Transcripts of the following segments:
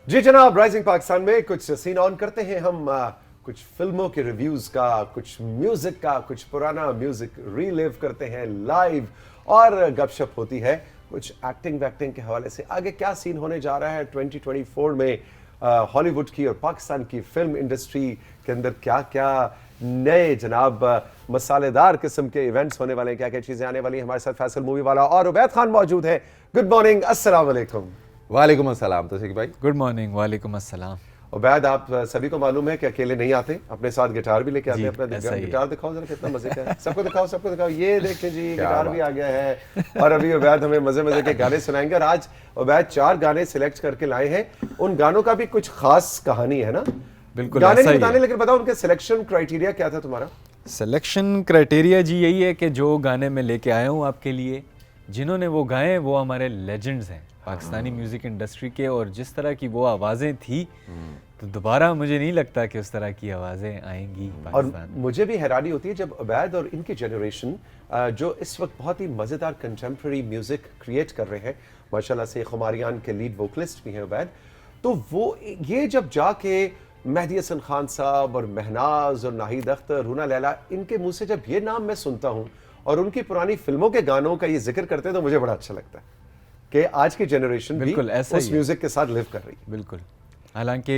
जी जनाब, राइजिंग पाकिस्तान में कुछ सीन ऑन करते हैं हम कुछ फिल्मों के रिव्यूज का, कुछ म्यूजिक का, कुछ पुराना म्यूजिक रीलिव करते हैं लाइव और गपशप होती है कुछ एक्टिंग वैक्टिंग के हवाले से। आगे क्या सीन होने जा रहा है 2024 में हॉलीवुड की और पाकिस्तान की फिल्म इंडस्ट्री के अंदर, क्या क्या नए जनाब मसालेदार किस्म के इवेंट्स होने वाले हैं, क्या क्या चीजें आने वाली हैं। हमारे साथ फैसल मूवी वाला और उबैद खान मौजूद है। गुड मॉर्निंग, अस्सलाम वालेकुम। वालेकुम अस्सलाम तौसीक भाई। Good morning. वालेकुम अस्सलाम। उबैद, आप सभी को मालूम है कि अकेले नहीं आते, अपने साथ गिटार भी लेके आते हैं। अपना गिटार दिखाओ जरा, कितना मजे का है। सबको दिखाओ, सबको दिखाओ। ये देखें जी, गिटार भी आ गया है और अभी उबैद हमें मजे मजे के गाने सुनाएंगे। और आज उबैद 4 गाने सिलेक्ट करके लाए हैं। उन गानों का भी कुछ खास कहानी है ना? बिल्कुल, गाने ऐसा नहीं ही बताने, है। लेकिन बताओ उनके सिलेक्शन क्राइटेरिया क्या था तुम्हारा? सिलेक्शन क्राइटेरिया जी यही है कि जो गाने मैं लेके आया हूँ आपके लिए, जिन्होंने वो गाए वो हमारे लेजेंड्स हैं पाकिस्तानी म्यूज़िक इंडस्ट्री के, और जिस तरह की वो आवाज़ें थी तो दोबारा मुझे नहीं लगता कि उस तरह की आवाज़ें आएंगी पाकिस्तान में। और मुझे भी हैरानी होती है जब उबैद और इनकी जनरेशन जो इस वक्त बहुत ही मज़ेदार कंटेम्प्रेरी म्यूज़िक क्रिएट कर रहे हैं, माशाल्लाह से खुमारियान के लीड वोकलिस्ट भी हैं उबैद, तो वो ये जब जाके मेहदी हसन खान साहब और महनाज और नाहिद अख्तर, रूना लैला, इनके मुंह से जब ये नाम मैं सुनता हूँ और उनकी पुरानी फिल्मों के गानों का ये जिक्र करते हैं तो मुझे बड़ा अच्छा लगता है कि आज की जनरेशन भी उस म्यूजिक के साथ लिव कर रही है। बिल्कुल, हालांकि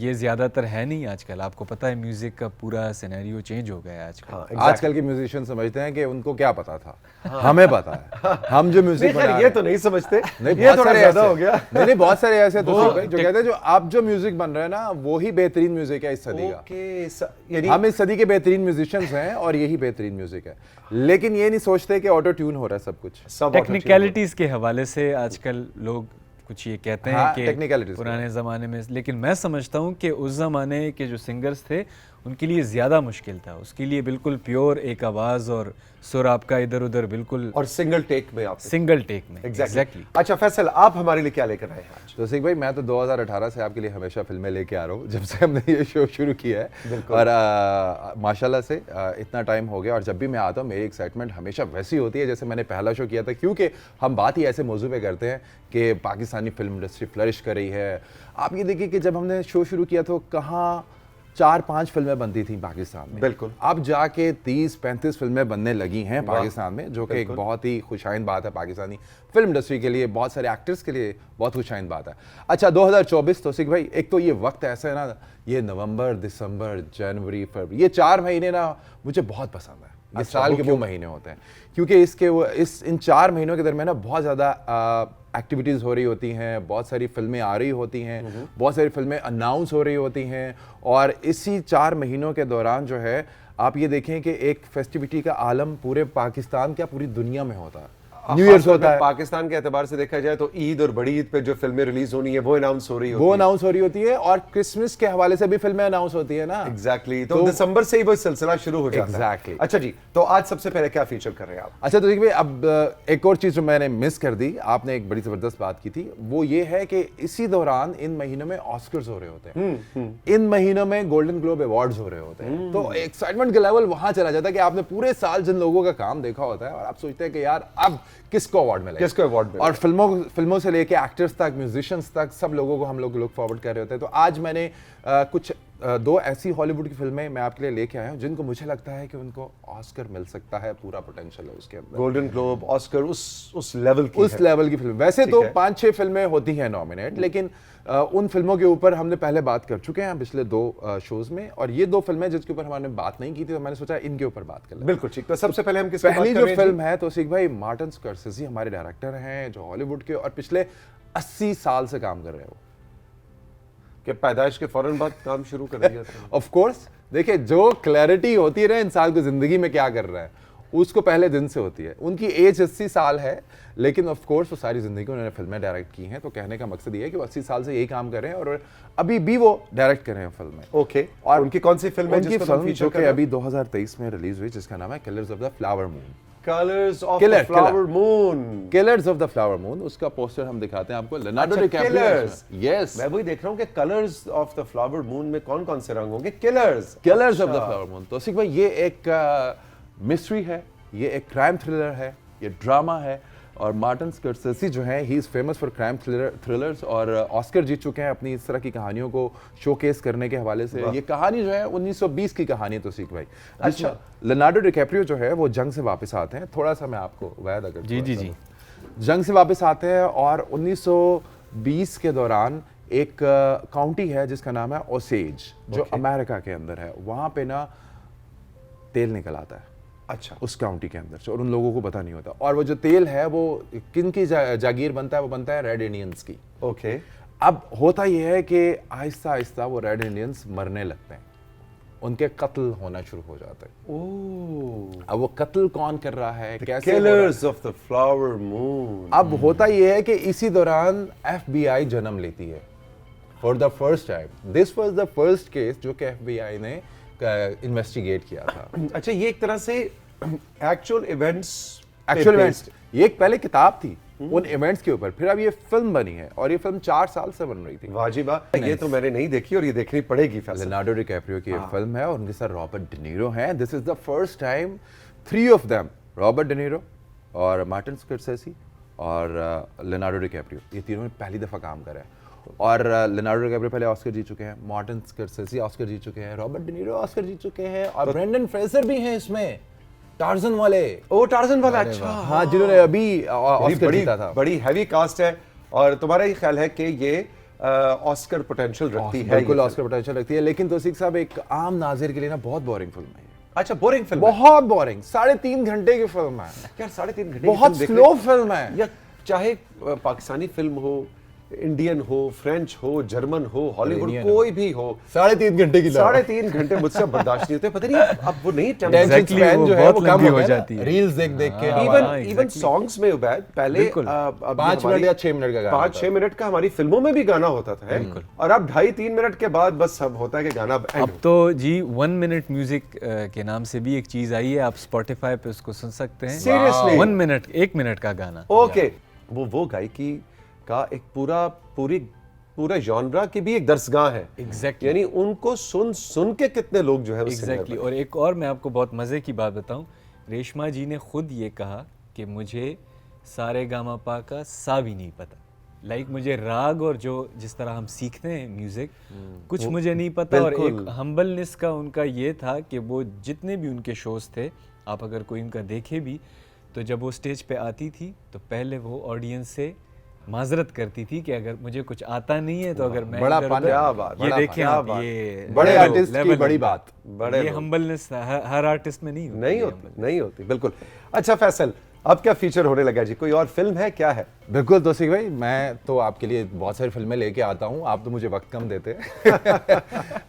ये ज़्यादातर है नहीं आजकल। आपको पता है म्यूज़िक का पूरा सिनेरियो चेंज हो गया है आजकल। हाँ, आजकल के म्यूजिशियन समझते हैं कि उनको क्या पता था। हमें पता है, हम जो म्यूजिक बना ये तो नहीं समझते, नहीं, ये थोड़ा ज्यादा हो गया। नहीं, बहुत सारे ऐसे तो जो कहते हैं जो आप जो म्यूजिक बन रहे हैं ना वो ही बेहतरीन म्यूजिक है इस सदी का। हम इस सदी के बेहतरीन म्यूजिशियंस हैं और यही बेहतरीन म्यूजिक है, लेकिन ये नहीं सोचते कि ऑटो ट्यून हो रहा है सब कुछ। टेक्निकलिटीज़ के हवाले से आजकल लोग कुछ ये कहते हैं कि पुराने ज़माने में, लेकिन मैं समझता हूँ कि उस ज़माने के जो सिंगर्स थे उनके लिए ज़्यादा मुश्किल था। उसके लिए बिल्कुल प्योर एक आवाज़ और सुर आपका इधर उधर बिल्कुल, और सिंगल टेक में आप सिंगल टेक में। एग्जैक्टली। अच्छा फैसल, आप हमारे लिए क्या लेकर आए हैं आज? तो सिंह भाई, मैं तो 2018 से आपके लिए हमेशा फिल्में लेके आ रहा हूँ, जब से हमने ये शो शुरू किया है। और माशाल्लाह से इतना टाइम हो गया और जब भी मैं आता हूँ मेरी एक्साइटमेंट हमेशा वैसी होती है जैसे मैंने पहला शो किया था, क्योंकि हम बात ही ऐसे मौजू पे करते हैं कि पाकिस्तानी फिल्म इंडस्ट्री फ्लरिश कर रही है। आप ये देखिए कि जब हमने शो शुरू किया तो कहाँ 4-5 फिल्में बनती थी पाकिस्तान में। बिल्कुल। अब जाके 30-35 फिल्में बनने लगी हैं पाकिस्तान में, जो कि एक बहुत ही खुशाइंद बात है पाकिस्तानी फिल्म इंडस्ट्री के लिए, बहुत सारे एक्टर्स के लिए बहुत खुशाइंद बात है। अच्छा 2024 तौसीक भाई, एक तो ये वक्त ऐसा है ना, ये नवंबर, दिसंबर, जनवरी, फरवरी, ये 4 महीने ना मुझे बहुत पसंद है। ये साल के वो महीने होते हैं क्योंकि इन 4 महीनों के दरमियान ना बहुत ज़्यादा एक्टिविटीज़ हो रही होती हैं, बहुत सारी फिल्में आ रही होती हैं, बहुत सारी फिल्में अनाउंस हो रही होती हैं, और इसी 4 महीनों के दौरान जो है आप ये देखें कि एक फेस्टिविटी का आलम पूरे पाकिस्तान क्या पूरी दुनिया में होता है। न्यू ईयर्स होता है। पाकिस्तान के एतबार से देखा जाए तो ईद और बड़ी ईद पे जो फिल्में रिलीज होनी है वो अनाउंस हो रही होती है, और क्रिसमस के हवाले से भी फिल्में अनाउंस होती है ना। एग्जैक्टली। तो दिसंबर से ही वो सिलसिला शुरू हो जाता है। एग्जैक्टली। अच्छा जी, तो आज सबसे पहले क्या फीचर कर रहे हैं आप? अच्छा तो देखिए, अब एक और चीज जो मैंने मिस कर दी, आपने एक बड़ी जबरदस्त बात की थी, वो ये है कि इसी दौरान इन महीनों में ऑस्कर्स हो रहे होते हैं, इन महीनों में गोल्डन ग्लोब अवार्ड्स हो रहे होते हैं। तो एक्साइटमेंट का लेवल वहां चला जाता है कि आपने पूरे साल जिन लोगों का काम देखा होता है और आप सोचते हैं कि यार अब किसको अवार्ड मिलेगा, किसको अवार्ड मिलेगा। और फिल्मों से लेके एक्टर्स तक, म्यूजिशियंस तक, सब लोगों को हम लोग लुक फॉरवर्ड कर रहे होते हैं। तो आज मैंने कुछ 2 ऐसी हॉलीवुड की फिल्में मैं आपके लिए लेके आया हूं जिनको मुझे लगता है कि उनको ऑस्कर मिल सकता है, पूरा पोटेंशियल है उसके अंदर। गोल्डन ग्लोब, ऑस्कर, उस लेवल की फिल्म। वैसे तो 5-6 फिल्में होती हैं नॉमिनेट, लेकिन उन फिल्मों के ऊपर हमने पहले बात कर चुके हैं पिछले 2 शोज में, और ये 2 फिल्में जिसके ऊपर हमारे बात नहीं की थी, तो मैंने सोचा इनके ऊपर बात कर लें। बिल्कुल ठीक। तो सबसे पहले हम पहली जो फिल्म है तो सिख भाई, मार्टिन स्कॉर्सेज़ी हमारे डायरेक्टर हैं जो हॉलीवुड के, और पिछले 80 साल से काम कर रहे हैं वो, कि पैदाइश के फौरन बाद काम शुरू कर दिया था। ऑफ कोर्स, देखिए जो क्लैरिटी होती है ना इंसान को जिंदगी में क्या कर रहा है, उसको पहले दिन से होती है। उनकी एज 80 साल है, लेकिन ऑफ कोर्स वो सारी जिंदगी उन्होंने फिल्में डायरेक्ट की हैं। तो कहने का मकसद ये है कि वो 80 साल से यही काम कर रहे हैं और अभी भी वो डायरेक्ट कर रहे हैं फिल्में। ओके। और उनकी कौन सी फिल्म है उनकी फिल्म जो कि अभी 2023 में रिलीज हुई, जिसका नाम है killers of the flower moon. Colours of the flower moon. Killers of the flower moon, उसका पोस्टर हम दिखाते हैं आपको। Leonardo DiCaprio. यस, मैं वही देख रहा हूं कि colours of the flower moon में कौन कौन से रंग होंगे? Killers of the flower moon. तो सिख भाई, ये एक मिस्ट्री है, ये एक क्राइम थ्रिलर है, ये ड्रामा है, और मार्टिन स्कॉर्सेज़ी जो है he is famous for crime thrillers और ऑस्कर जीत चुके हैं अपनी इस तरह की कहानियों को शोकेस करने के हवाले से। ये कहानी जो है 1920 की कहानी है तौसीक भाई। अच्छा, लियोनार्डो डिकैप्रियो जो है वो जंग से वापस आते हैं। थोड़ा सा मैं आपको वायदा करता हूं, जी जंग से वापस आते हैं और 1920 के दौरान एक काउंटी है जिसका नाम है ओसेज, जो अमेरिका के अंदर है। वहां पे ना तेल निकल आता है, अच्छा, उस काउंटी के अंदर से, और उन लोगों को पता नहीं होता। और वो जो तेल है वो किन की जागीर बनता है? वो बनता है रेड इंडियंस की। ओके। अब होता यह है कि आहिस्ता आहिस्ता वो रेड इंडियंस मरने लगते हैं, उनके कत्ल होना शुरू हो जाता है। ओह, अब वो कत्ल कौन कर रहा है, कैसे killers of the flower moon. अब होता यह है कि इसी दौरान FBI जन्म लेती है for the first time. This was the first case जो कि FBI ने इन्वेस्टिगेट किया था। अच्छा, ये एक तरह से एक्चुअल इवेंट्स ये एक पहले किताब थी उन इवेंट्स के ऊपर, फिर अब ये फिल्म बनी है और ये फिल्म 4 साल से बन रही थी। वाजिबा, ये तो मैंने नहीं देखी और ये देखनी पड़ेगी। लियोनार्डो डिकैप्रियो की फिल्म है और उनके साथ रॉबर्ट डिनीरो हैं। This is the first time 3 of them, Robert De Niro और मार्टिन स्कॉर्सेज़ी और लियोनार्डो डिकैप्रियो, ये तीनों ने पहली दफा काम करा है। और लियोनार्डो डिकैप्रियो पहले ऑस्कर जीत चुके हैं, मार्टिन स्कॉर्सेज़ी ऑस्कर जीत चुके हैं, रॉबर्ट डिनीरो ऑस्कर जीत चुके हैं और ब्रेंडन फ्रेजर भी हैं इसमें, टार्जन वाले। ओ, टार्जन वाला, अच्छा हाँ, जिन्होंने अभी ऑस्कर जीता था। बड़ी हैवी कास्ट है। और तुम्हारा ही ख्याल है कि ये ऑस्कर पोटेंशियल रखती है? बिल्कुल ऑस्कर पोटेंशियल रखती है, लेकिन तौसीक साहब एक आम नाज़िर के लिए ना बहुत बोरिंग फिल्म है। अच्छा, बोरिंग फिल्म? बहुत बोरिंग, 3.5 घंटे की फिल्म है यार। 3.5 घंटे बहुत स्लो फिल्म है। या चाहे पाकिस्तानी फिल्म हो, इंडियन हो, फ्रेंच हो, जर्मन हो, हॉलीवुड, कोई भी हो, 3.5 घंटे की 3.5 घंटे मुझसे बर्दाश्त नहीं होते। पता नहीं अब वो नहीं स्पैन जो है वो कम हो जाती है रील्स देख के। इवन सॉन्ग्स में उबैद पहले 5 मिनट या 6 मिनट का गाना, 5-6 मिनट का हमारी फिल्मों में भी गाना होता था, और अब 2.5-3 मिनट के बाद बस सब होता है कि गाना अब तो जी 1 मिनट म्यूजिक के नाम से भी एक चीज आई है, आप स्पॉटिफाई पे उसको सुन सकते हैं। सीरियसली 1 मिनट, 1 मिनट का गाना। ओके, वो गायकी का एक पूरा जॉनरा की भी एक दरसगाह है। एग्जैक्टली, यानी उनको सुन के कितने लोग जो है एग्जैक्टली। और एक और मैं आपको बहुत मजे की बात बताऊं, रेशमा जी ने खुद ये कहा कि मुझे सारे गामा पा का सा भी नहीं पता। लाइक मुझे राग और जो जिस तरह हम सीखते हैं म्यूजिक, कुछ मुझे नहीं पता। और एक हम्बलनेस का उनका ये था कि वो जितने भी उनके शोज थे, आप अगर कोई उनका देखे भी, तो जब वो स्टेज पे आती थी तो पहले वो ऑडियंस से माजरत करती थी कि अगर मुझे कुछ आता नहीं है तो अगर मैं बड़ा ये देखें आप, ये बड़े आर्टिस्ट की बड़ी बात, ये हम्बलनेस हर आर्टिस्ट में नहीं होती। बिल्कुल। अच्छा फैसल, अब क्या फीचर होने लगा जी? कोई और फिल्म है, क्या है? बिल्कुल तौसीक भाई, मैं तो आपके लिए बहुत सारी फिल्में लेके आता हूँ, आप तो मुझे वक्त कम देते हैं।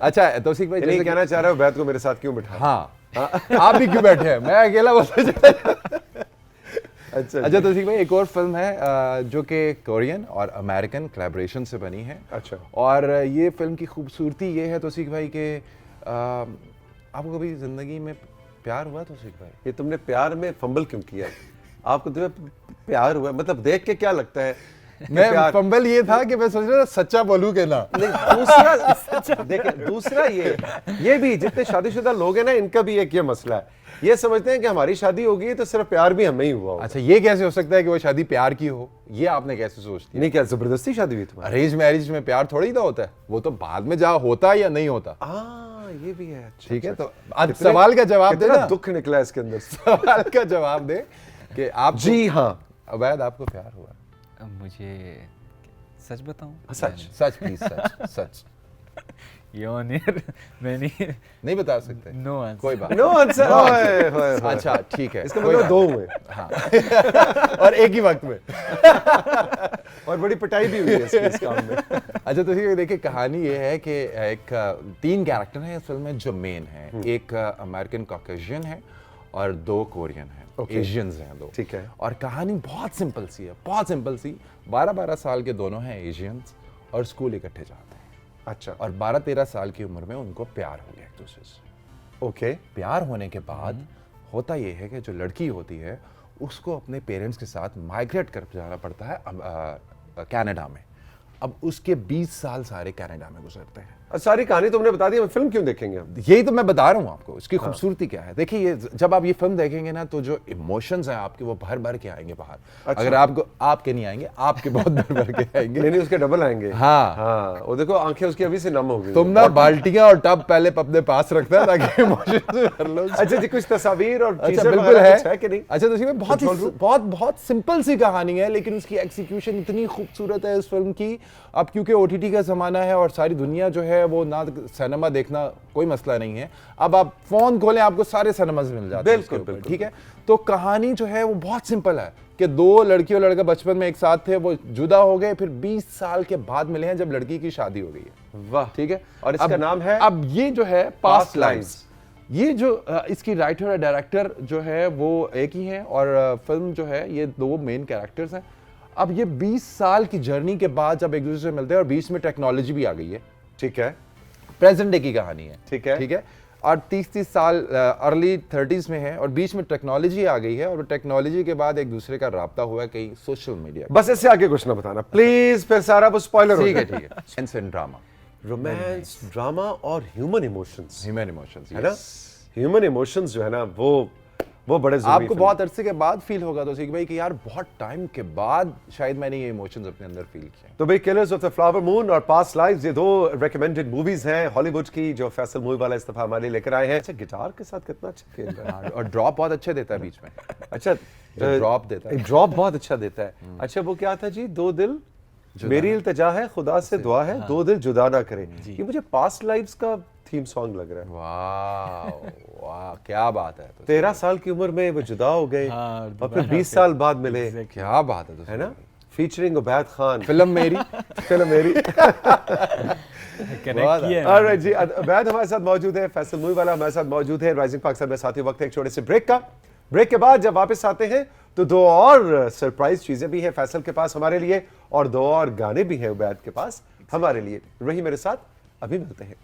अच्छा तौसीक भाई, नहीं कहना चाह रहे हो बैत को मेरे साथ क्यों बिठा? हाँ, आप भी क्यों बैठे हैं, मैं अकेला बस। अच्छा तौसीक भाई, एक और फिल्म है जो कि कोरियन और अमेरिकन कोलैबोरेशन से बनी है। अच्छा। और ये फिल्म की खूबसूरती ये है तौसीक भाई कि आपको कभी जिंदगी में प्यार हुआ तौसीक भाई? ये तुमने प्यार में फंबल क्यों किया? आपको तुम्हें प्यार हुआ मतलब देख के क्या लगता है? मैं फंबल ये था कि मैं सोच रहा था सच्चा बोलूं के ना। नहीं, दूसरा देखिए, दूसरा ये भी जितने शादीशुदा लोग हैं ना, इनका भी एक ये मसला है, ये समझते हैं कि हमारी शादी हो गई है तो सिर्फ प्यार भी हमें ही हुआ। अच्छा, ये कैसे हो सकता है कि वो शादी प्यार की हो? ये आपने कैसे सोच दिया? नहीं, क्या जबरदस्ती शादी हुई तुम्हारी? अरेंज मैरिज में प्यार थोड़ी ना होता है, वो तो बाद में जहाँ होता है या नहीं होता। ये भी है। ठीक है, तो आज सवाल का जवाब दे ना। दुख निकला इसके अंदर। सवाल का जवाब दे कि आप। जी हाँ। अवैध, आपको प्यार हुआ? मुझे सच बताऊं? सच प्लीज, सच। मैं नहीं बता सकते। No answer. कोई बात। No answer. अच्छा ठीक है, इसका मतलब 2 हुए। हाँ। और एक ही वक्त में। और बड़ी पिटाई भी हुई है इस काम में। अच्छा तो देखिए, कहानी ये है कि एक 3 कैरेक्टर हैं इस फिल्म में जो मेन हैं। एक अमेरिकन कॉकेशियन है और 2 कोरियन हैं, एशियंस हैं 2। ठीक है। और कहानी बहुत सिंपल सी है, बहुत सिंपल सी। 12-12 साल के दोनों हैं एशियंस और स्कूल इकट्ठे जाते हैं। अच्छा। और 12-13 साल की उम्र में उनको प्यार हो गया एक दूसरे से। ओके। प्यार होने के बाद होता यह है कि जो लड़की होती है उसको अपने पेरेंट्स के साथ माइग्रेट कर जाना पड़ता है कनाडा में। अब उसके 20 साल सारे कनाडा में गुजरते हैं। सारी कहानी तुमने बता दी, हम फिल्म क्यों देखेंगे? यही तो मैं बता रहा हूँ आपको, इसकी खूबसूरती क्या है। देखिए ये जब आप ये फिल्म देखेंगे ना, तो जो इमोशंस हैं आपके वो भर भर के आएंगे बाहर। अच्छा। अगर आपको आपके नहीं आएंगे, आपके बहुत भर भर के आएंगे। नहीं उसके डबल आएंगे। हाँ हाँ, वो देखो आंखें उसकी अभी से नम हो गई। तुम ना बाल्टियां और टब पहले अपने पास रखना है ताकि इमोशंस भर लो। अच्छा जी, कुछ तस्वीर और अच्छा टीजर बिल्कुल वगैरह है। कुछ है कि नहीं? अच्छा तो इसमें बहुत Control room? बहुत बहुत सिंपल सी कहानी है, लेकिन उसकी एक्सिक्यूशन इतनी खूबसूरत है इस फिल्म की। अब क्योंकि ओटीटी का जमाना है और सारी दुनिया जो है वो ना सिनेमा देखना कोई मसला नहीं है, अब आप फोन खोलें आपको सारे सिनेमाज मिल जाते हैं उसके ऊपर, ठीक है। तो कहानी जो है वो बहुत सिंपल है कि दो लड़की और लड़का बचपन में एक साथ थे, वो जुदा हो गए, फिर 20 साल के बाद मिले हैं जब लड़की की शादी हो गई है। वाह, ठीक है। और इसका नाम है अब ये जो है पास्ट Past लाइव्स। ये जो इसकी राइटर और डायरेक्टर जो है वो एक ही है, और फिल्म जो है ये दो मेन कैरेक्टर्स हैं। अब ये 20 साल की जर्नी के बाद जब एक दूसरे से मिलते हैं, और बीच में टेक्नोलॉजी भी आ गई है, ठीक है, प्रेजेंट डे की कहानी है, ठीक है, ठीक है। और 30 साल अर्ली 30s में है, और बीच में टेक्नोलॉजी आ गई है, और टेक्नोलॉजी के बाद एक दूसरे का राब्ता हुआ है कहीं सोशल मीडिया। बस इससे आगे कुछ ना बताना प्लीज, फिर सारा वो स्पॉइलर हो ठीक है, जाए। ठीक है। Science and drama, romance, drama और ह्यूमन इमोशंस, ह्यूमन इमोशंस, है ना? ह्यूमन इमोशंस जो है ना वो बड़े जरूरी। आपको बहुत अरसे के बाद फील होगा तो सीख भाई कि यार बहुत टाइम के बाद शायद मैंने ये इमोशंस अपने अंदर फील किए। तो भाई killers of the flower moon और पास्ट लाइव्स, ये दो रेकमेंडेड मूवीज हैं हॉलीवुड की, जो फैसल मूवी वाला इस दफा हमारे लिए लेकर आए हैं। अच्छा, गिटार के साथ कितना अच्छा खेल रहा है। और ड्रॉप बहुत अच्छे देता है बीच में। अच्छा, ड्रॉप देता है, ड्रॉप बहुत अच्छा देता है। अच्छा, वो क्या था जी? दो दिल मेरी इल्तिजा है, खुदा से दुआ है, दो दिल जुदा ना करें। ये मुझे पास्ट लाइव्स का थीम सॉन्ग लग रहा है। वाह वाह क्या बात है। 13 साल की उम्र में वो जुदा हो गए, हाँ, और फिर 20 साल बाद मिले, क्या बात है, है ना? फीचरिंग उबैद खान, फिल्म मेरी। फिल्म मेरी। कनेक्ट किया है। ऑलराइट जी, उबैद हमारे साथ मौजूद है, फैसल मूवी वाला हमारे साथ मौजूद है राइजिंग पाकिस्तान में। साथी वक्त है एक छोटे से ब्रेक का। ब्रेक के बाद जब वापस आते हैं तो दो और सरप्राइज चीजें भी हैं फैसल के पास हमारे लिए, और दो और गाने भी हैं उबैद के पास हमारे लिए। रही मेरे साथ, अभी मिलते हैं।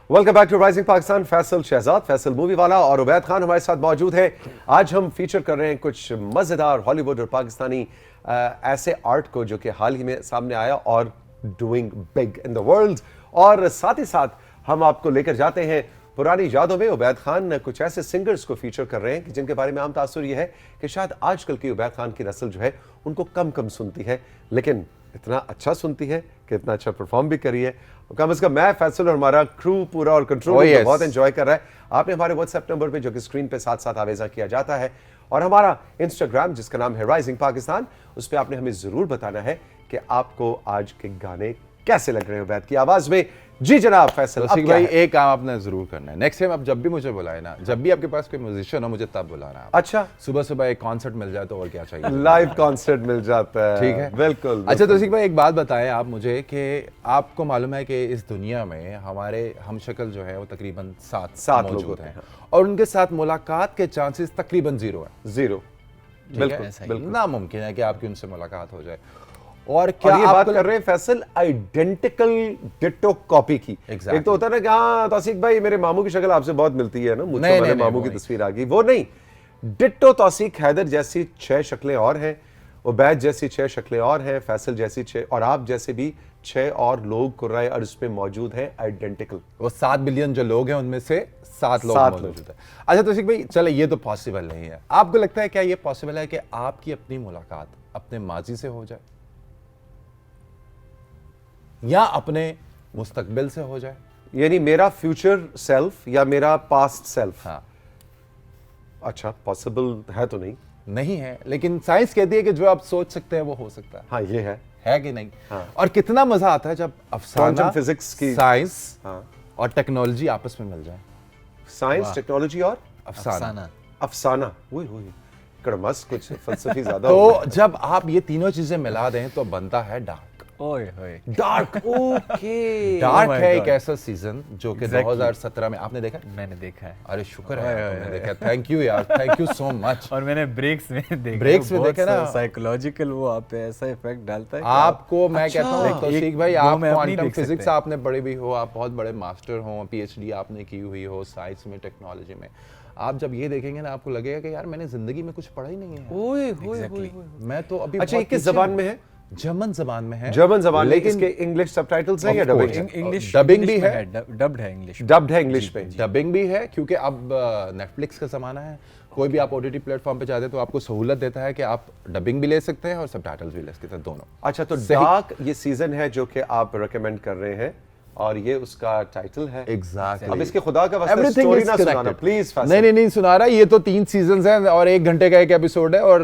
Welcome back to rising Pakistan. Faisal Shahzad, Faisal movie वाला और उबैद खान हमारे साथ मौजूद है। आज हम फीचर कर रहे हैं कुछ मजेदार हॉलीवुड और पाकिस्तानी ऐसे आर्ट को जो कि हाल ही में सामने आया और doing big in the world, और साथ ही साथ हम आपको लेकर जाते हैं पुरानी यादों में। उबैद खान कुछ ऐसे सिंगर्स को फीचर कर रहे हैं कि जिनके बारे में आम तासुर यह है कि शायद आजकल की उबैद खान की नस्ल जो है उनको कम कम सुनती है, लेकिन इतना अच्छा सुनती है कि इतना अच्छा परफॉर्म भी करी है। कम से कम मैं, फैसल और हमारा क्रू पूरा और कंट्रोल बहुत एंजॉय कर रहा है। आपने हमारे व्हाट्सएप नंबर पे जो कि स्क्रीन पे साथ साथ आवेजा किया जाता है, और हमारा इंस्टाग्राम जिसका नाम है राइजिंग पाकिस्तान, उस पर आपने हमें जरूर बताना है कि आपको आज के गाने कैसे लग रहे हो उबैद की आवाज में। जी जनाब फैसल, अब क्या भाई है? एक काम आपने जरूर करना है, नेक्स्ट टाइम आप जब भी मुझे बुलाए ना, जब भी आपके पास कोई म्यूजिशियन हो मुझे तब बुलाना है। अच्छा, सुबह सुबह एक कॉन्सर्ट मिल जाए तो और क्या चाहिए। लाइव कॉन्सर्ट मिल जाता है, ठीक है, बिल्कुल। अच्छा तो भाई एक बात बताएं आप मुझे कि आपको मालूम है कि इस दुनिया में हमारे हम शक्ल जो है वो तकरीबन सात लोग मौजूद हैं, हैं, और उनके साथ मुलाकात के चांसेस तकरीबन 0 है। 0, बिल्कुल ऐसा ही। बिल्कुल। नामुमकिन है कि आपकी उनसे मुलाकात हो जाए। और क्या क्या ये बात आपको कर रहे हैं फैसल आइडेंटिकल डिट्टो कॉपी की? Exactly. एक तो होता है ना कि हाँ तौसीक भाई मेरे मामू की शक्ल आपसे बहुत मिलती है ना, मुझको नहीं, मेरे नहीं, मामू वो की नहीं। तस्वीर आ गई, वो नहीं। डिट्टो तौसीक हैदर जैसी 6 शक्लें और हैं, उबैद जैसी 6 शक्लें और हैं, फैसल जैसी 6, और आप जैसे भी 6 और लोग कुर्राए अर्ज पे मौजूद हैं आइडेंटिकल। वो 7 बिलियन जो लोग हैं उनमें से 7 लोग सात मौजूद है। अच्छा तो भाई चले, ये तो पॉसिबल नहीं है। आपको लगता है क्या ये पॉसिबल है कि आपकी अपनी मुलाकात अपने माजी से हो जाए या अपने मुस्तकबिल से हो जाए? यानी मेरा फ्यूचर सेल्फ या मेरा पास्ट सेल्फ? हाँ, अच्छा, पॉसिबल है तो नहीं? नहीं है, लेकिन साइंस कहती है कि जो आप सोच सकते हैं वो हो सकता हाँ ये है कि नहीं? हाँ। और कितना मजा आता है जब अफसाना, Quantum physics की- साइंस हाँ। और टेक्नोलॉजी आपस में मिल जाए। साइंस, टेक्नोलॉजी और अफसाना। अफसाना। वही कड़मस कुछ फलसफी ज्यादा हो तो गया। जब आप ये तीनों चीजें मिला दें तो बनता है डार्क। ओए होए डार्क, ओके। डार्क my है एक God. ऐसा सीजन जो कि Exactly. 2017 में आपने देखा? मैंने देखा है अरे शुक्र है तुमने देखा, थैंक यू यार, थैंक यू सो मच। और मैंने ब्रेक्स में देखा। Breaks में देखा ना? साइकोलॉजिकल वो आप पे ऐसा इफेक्ट डालता है कि आपको मैं कहता हूँ एक- तौसीक एक भाई, दो आप में आप नहीं क्वांटम देख सकते। फिजिक्स आपने पढ़ी भी हो, आप बहुत बड़े मास्टर हो, पीएचडी आपने की हुई हो साइंस में, टेक्नोलॉजी में, आप जब ये देखेंगे ना आपको लगेगा कि यार मैंने जिंदगी में कुछ पढ़ा ही नहीं है। ओए Exactly. मैं तो अभी अच्छा, ये बहुत किस पीछे जबान हूँ। में है? जर्मन जबान में है। जर्मन जबान में, लेकिन इसके इंग्लिश सबटाइटल्स हैं या Of डबिंग course. है? इंग्लिश Dubbing भी है। डब्ड है इंग्लिश। डब्ड है इंग्लिश में। डबिंग भी है क्योंकि अब नेटफ्लिक्स का ज़माना है, कोई भी आप ओटीटी प्लेटफॉर्म पे जाते हैं तो आपको सहूलत देता है कि आप डबिंग भी ले सकते हैं और सबटाइटल्स भी ले सकते हैं, दोनों। अच्छा, तो सही। डार्क ये सीजन है जो कि आप रेकमेंड कर रहे हैं और ये उसका टाइटल है। Exactly. अब इसके खुदा का वास्ता Everything स्टोरी is ना सुनाना connected. प्लीज। नहीं सुना रहा, ये तो 3 सीजन्स हैं और 1 घंटे का एक एपिसोड है और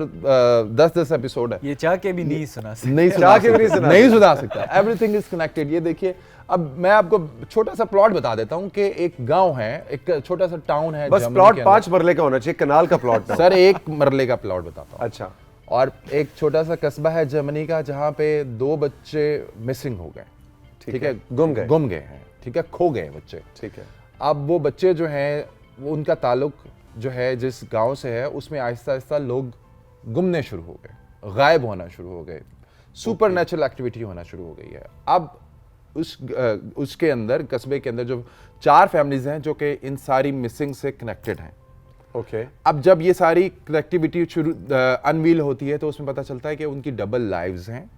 10-10 एपिसोड है। ये चाह के भी नहीं सुना सकते। नहीं चाह के भी नहीं सुना नहीं सुना सकता। Everything is connected. ये देखिए, अब मैं आपको छोटा सा प्लॉट बता देता हूँ कि एक गांव है, एक छोटा सा टाउन है बस जर्मनी प्लॉट के 5 मरले का होना चाहिए, कनाल का प्लॉट ना अंदर। सर 1 मरले का प्लॉट बताता हूँ। अच्छा, और एक छोटा सा कस्बा है जर्मनी का जहाँ पे 2 बच्चे मिसिंग हो गए। ठीक है, गुम गए हैं। ठीक है, खो गए बच्चे। ठीक है। अब वो बच्चे जो हैं, वो उनका ताल्लुक जो है जिस गांव से है, उसमें आहिस्ता आहिस्ता लोग गुमने शुरू हो गए, गायब होना शुरू हो गए, सुपर नेचुरल एक्टिविटी होना शुरू हो गई है। अब उसके अंदर, कस्बे के अंदर जो 4 फैमिलीज हैं जो कि इन सारी मिसिंग से कनेक्टेड हैं। ओके। अब जब ये सारी कनेक्टिविटी शुरू अनवील होती है तो उसमें पता चलता है कि उनकी डबल लाइव्स हैं,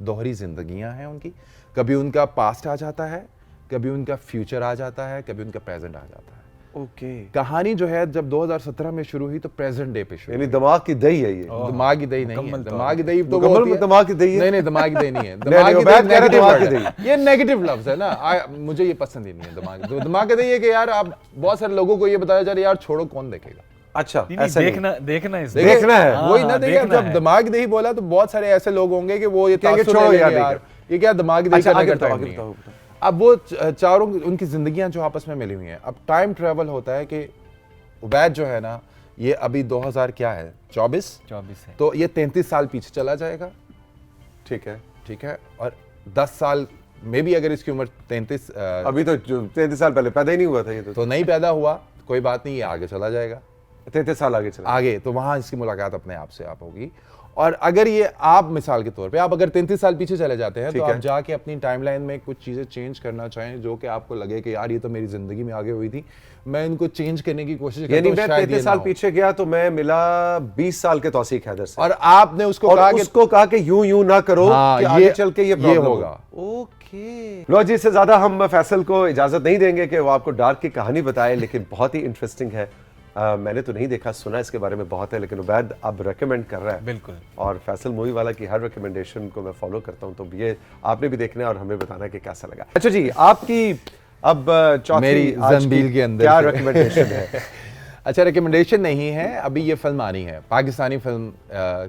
दोहरी जिंदगियां हैं उनकी। कभी उनका पास्ट आ जाता है, कभी उनका फ्यूचर आ जाता है, कभी उनका प्रेजेंट आ जाता है। ओके। कहानी जो है जब 2017 में शुरू हुई तो प्रेजेंट डे पे शुरू यानी दिमाग की दही है ये। दिमाग की दही नहीं है, मुकम्मल तौर दिमाग की दही तो वो मुकम्मल होती है। दिमाग की दही है? नहीं दिमाग की दही नहीं है। नहीं, दिमाग की उबैद दही कह रहा है नेगेटिव दिमाग की वर्ड है। ये नेगेटिव लफ्ज है ना, मुझे ये पसंद ही नहीं है दिमाग। तो दिमाग की दही है कि यार आप बहुत सारे लोगों को ये बताया जा रहा है यार छोड़ो, कौन देखेगा। अच्छा, नहीं, ऐसा नहीं। देखना इस देखना है। वही ना, देखिए देखना जब है। दिमाग की दही बोला तो बहुत सारे ऐसे लोग होंगे कि वो ये कहेंगे, तासुर छोड़ो ले यार, लेंगे यार, ये क्या दिमाग की दही अच्छा, करने आगे का बताओ, टाइम आगे नहीं है। बताओ। अब वो चारों उनकी जिंदगियां जो आपस में मिली हुई हैं, अब टाइम ट्रेवल होता है कि उबैद जो है ना, ये अभी 2000 क्या है 24 24 है। तो ये 33 साल पीछे चला जाएगा। ठीक है। ठीक है, और 10 साल में भी अगर इसकी उम्र 33 अभी तो 33 साल पहले पैदा ही नहीं हुआ था ये तो। तो नहीं पैदा हुआ, कोई बात नहीं, ये आगे चला जाएगा 33 साल आगे चला। आगे, तो वहां इसकी मुलाकात अपने आप से आप होगी। और अगर ये आप मिसाल के तौर पे आप अगर 33 साल पीछे चले जाते हैं तो ठीक है। आप जाके अपनी टाइमलाइन में कुछ चीजें चेंज करना चाहें जो कि आपको लगे कि यार ये तो मेरी जिंदगी में आगे हुई थी, मैं इनको चेंज करने की कोशिश करता यानी हूं, मैं शायद ये 33 ना साल हो। पीछे गया तो मैं मिला 20 साल के तौसीक हैदर से, और आपने उसको और कहा कि उसको कहा कि यूं ना करो हाँ, कि आगे ये- चल के ये ये प्रॉब्लम होगा। होगा। ओके। लो जी, इससे ज्यादा हम फैसल को इजाजत नहीं देंगे कि वो आपको डार्क की कहानी बताए, लेकिन बहुत ही इंटरेस्टिंग है। मैंने तो नहीं देखा, सुना इसके बारे में बहुत है, लेकिन उबैद अब रेकमेंड कर रहा है। बिल्कुल। और फैसल मूवी वाला की हर रिकमेंडेशन को मैं फॉलो करता हूं, तो ये आपने भी देखना है और हमें बताना कि कैसा लगा। अच्छा जी, आपकी अब चौथी मेरी आज की जंबील के अंदर क्या से। रिकमेंडेशन है? अच्छा, रिकमेंडेशन नहीं है, अभी ये फिल्म आनी है, पाकिस्तानी फिल्म,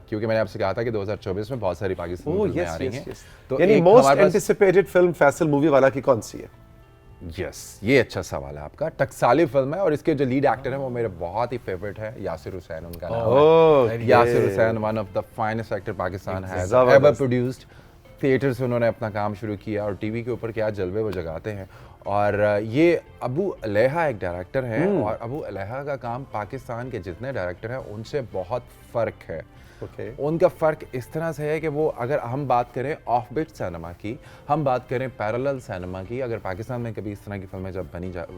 क्योंकि मैंने आपसे कहा था कि 2024 में बहुत सारी पाकिस्तानी ओह फिल्में आ यस रही यस हैं। यस। तो यानी एक मोस्ट हमारे पास- एंटिसिपेटेड फिल्म फैसल मूवी वाला की कौन सी है? यस, ये अच्छा सवाल है आपका। टकसाली फिल्म है और इसके जो लीड एक्टर हैं वो मेरे बहुत ही फेवरेट है, यासिर हुसैन उनका नाम है। Okay. Yasir Hussain, one of the finest actor Pakistan has जबरदस्त। Ever produced. थिएटर से उन्होंने अपना काम शुरू किया और टीवी के ऊपर क्या जलवे वो जगाते हैं। और ये अबू अलैहा एक डायरेक्टर हैं और अबू अलैहा का काम पाकिस्तान के जितने डायरेक्टर हैं उनसे बहुत फ़र्क है। ओके। उनका फ़र्क इस तरह से है कि वो, अगर हम बात करें ऑफ बीट सिनेमा की, हम बात करें पैरेलल सिनेमा की, अगर पाकिस्तान में कभी इस तरह की फिल्में जब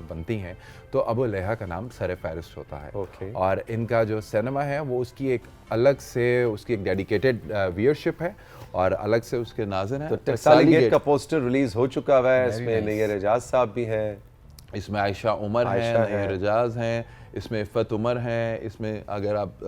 बनती हैं तो अबू अलैहा का नाम सर फहरिस्त होता है। ओके। और इनका जो सिनेमा है वो उसकी एक अलग से उसकी एक डेडिकेटेड व्यूअरशिप है और अलग से उसके नाज़िर हैं। तो टकसाली गेट का पोस्टर रिलीज हो चुका हुआ है, इसमें नैयर एजाज साहब भी हैं, इसमें आयशा उमर हैं, आयशा है। नैयर एजाज हैं, इसमें इफ़त उमर हैं, इसमें अगर आप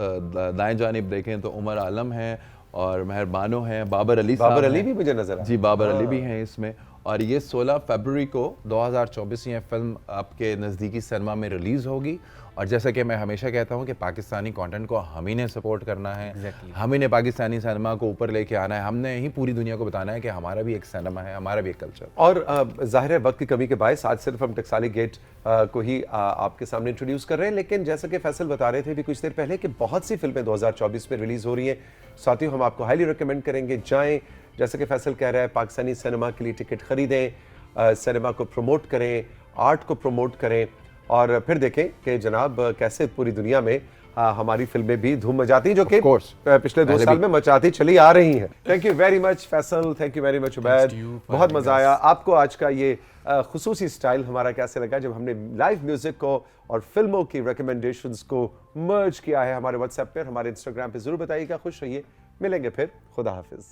दाएं जानिब देखें तो उमर आलम हैं और मेहर बानो हैं, बाबर अली साहब बाबर अली हैं। भी मुझे नजर आ जी, बाबर अली भी हैं इसमें। और ये 16 फरवरी को 2024 ये फिल्म आपके नज़दीकी सिनेमा में रिलीज़ होगी। और जैसा कि मैं हमेशा कहता हूँ कि पाकिस्तानी कंटेंट को हम ही ने सपोर्ट करना है, Exactly. हम ही ने पाकिस्तानी सिनेमा को ऊपर लेके आना है, हमने ही पूरी दुनिया को बताना है कि हमारा भी एक सिनेमा है, हमारा भी एक कल्चर। और जाहिर है वक्त की कमी के बायस आज सिर्फ हम टकसाली गेट को ही आपके सामने इंट्रोड्यूस कर रहे हैं, लेकिन जैसा कि फैसल बता रहे थे भी कुछ देर पहले कि बहुत सी फिल्में 2024 में रिलीज हो रही हैं। साथियों, हम आपको हाईली रिकमेंड करेंगे, जाएं जैसे कि फैसल कह रहा है, पाकिस्तानी सिनेमा के लिए टिकट खरीदें, सिनेमा को प्रमोट करें, आर्ट को प्रमोट करें और फिर देखें कि जनाब कैसे पूरी दुनिया में हमारी फिल्में भी धूम मचाती, जो कि पिछले 2 साल में मचाती चली आ रही हैं। Thank you very much Faisal, thank you very much Ubaid, बहुत मजा आया। आपको आज का ये खुसूसी स्टाइल हमारा कैसे लगा जब हमने लाइव म्यूजिक को और फिल्मों की रिकमेंडेशंस को मर्ज किया है हमारे व्हाट्सएप पर, हमारे इंस्टाग्राम पे जरूर बताइएगा। खुश रहिए, मिलेंगे फिर, खुदा हाफिज।